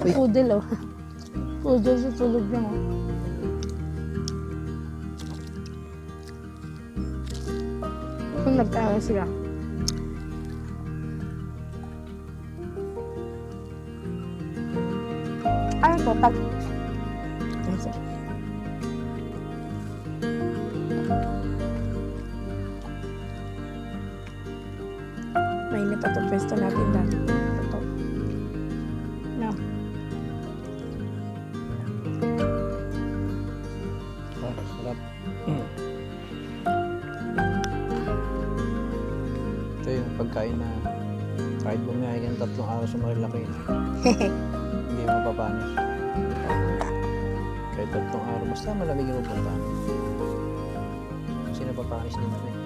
Uy. Poodle, oh. Poodle sa tulog niya, oh. Kung nagkaya sila. Ano to? Ano siya? Mainit ito pwesto natin dahil. Ito. No. Ah, sarap. Ito yung pagkain na kahit bumiyahe ka ng 3 araw sa Marilaki, hindi mo mapapanis. Kahit 3 araw, basta malamig yung pupunta. Kasi napapanis din kami.